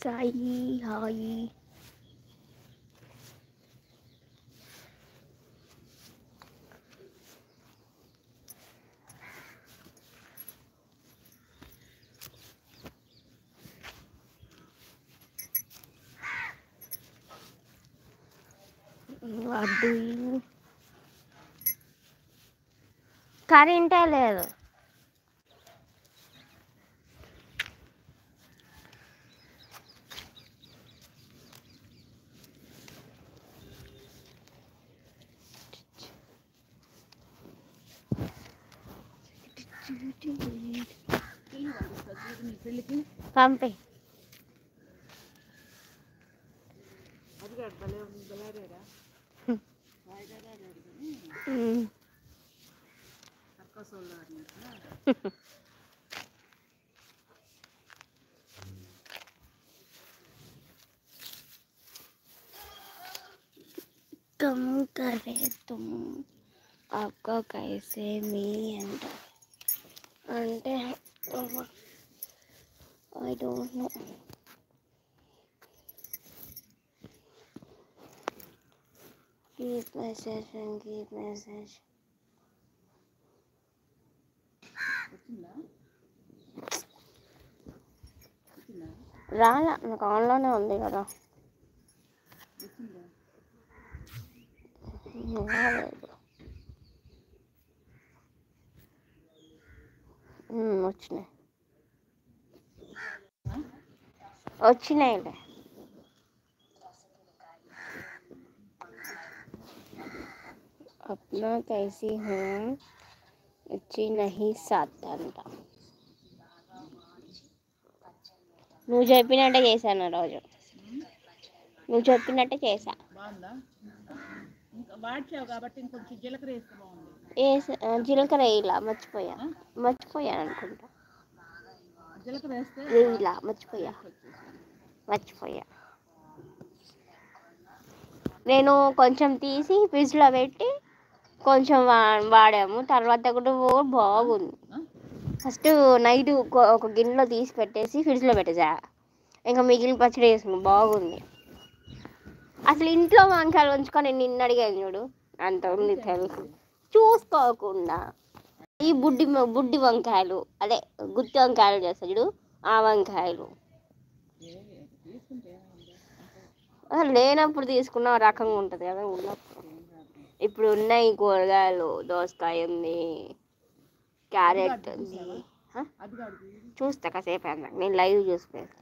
సాయి హాయి వద్దు కరెంటే లేదు. పంపే कम करे तुम आपका कैसे मी అంటే I don't know. Keep message and keep message. రాలా నాకు ఆన్లోనే ఉంది కదా. వచ్చినాయి వచ్చినాయిలే. अपना कैसी हूँ अच्छी नहीं साथ అంట. నువ్వు చెప్పినట్టే చేశాను రోజు. నువ్వు చెప్పినట్టే చేసా. జీలకర్ర ఇలా మర్చిపోయా అనుకుంటా. ఇలా మర్చిపోయా. నేను కొంచెం తీసి ఫ్రిడ్జ్లో పెట్టి కొంచెం వాడాము. తర్వాత కూడా బాగుంది. ఫస్ట్ నైట్ ఒక గిన్నెలో తీసి పెట్టేసి ఫ్రిడ్జ్లో పెట్టేసా. ఇంకా మిగిలిన పచ్చడి వేసుకున్నాను. బాగుంది. అసలు ఇంట్లో వంకాయలు ఉంచుకొని నేను నిన్ను అడిగాను చూడు, అంత ఉంది తెలుసు. చూసుకోకుండా ఈ బుడ్డి వంకాయలు, అదే గుత్తి వంకాయలు చేస్తా చూడు, ఆ వంకాయలు లేనప్పుడు తీసుకున్న రకంగా ఉంటుంది కదా. ఉన్నప్పుడు ఇప్పుడు ఉన్నాయి కూరగాయలు. దోసకాయ ఉంది, క్యారెట్ ఉంది. చూస్తా కాసేపు అన్నాక నేను లైవ్ చూసుకుంటా.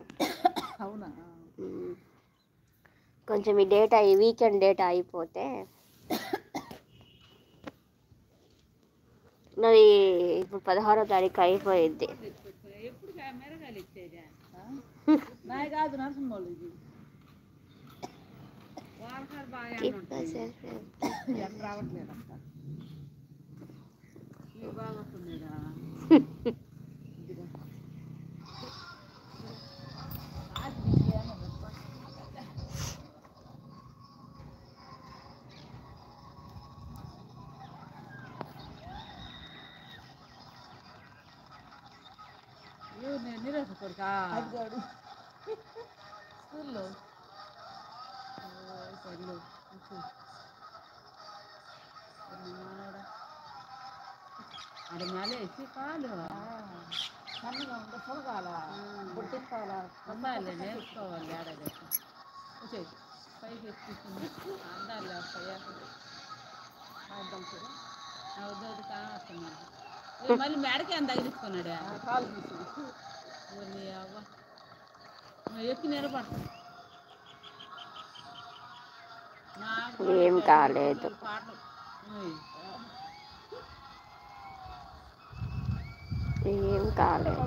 కొంచెం ఈ వీకెండ్ డేటా అయిపోతే నాది ఇప్పుడు 16వ తారీఖు అయిపోయింది. స్కూల్లో అది మేలేసి కాదు సన్నగా ఉంటే పొలగాల బుట్టిస్తాల అమ్మాయిలే నేర్చుకోవాలి. ఆడది పైకి ఎక్కిస్తుంది అందాలి. అవుతుంది కావస్తున్నాడు. మళ్ళీ మేడకి అంత తగిలించుకున్నాడు. కాలు తీసి అవ్వ ఎక్కి నిలబడతాడు. ఏం కాలేదు. ఏం కాలేదు.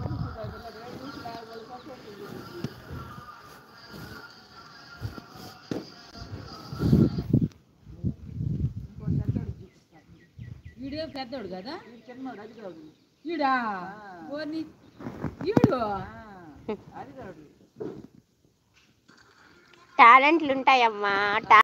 వీడియో పెద్దోడు కదా, చిన్నోడు అది కాదు. ఈడా ఈడు అది కాదు. టాలెంట్లు ఉంటాయమ్మా.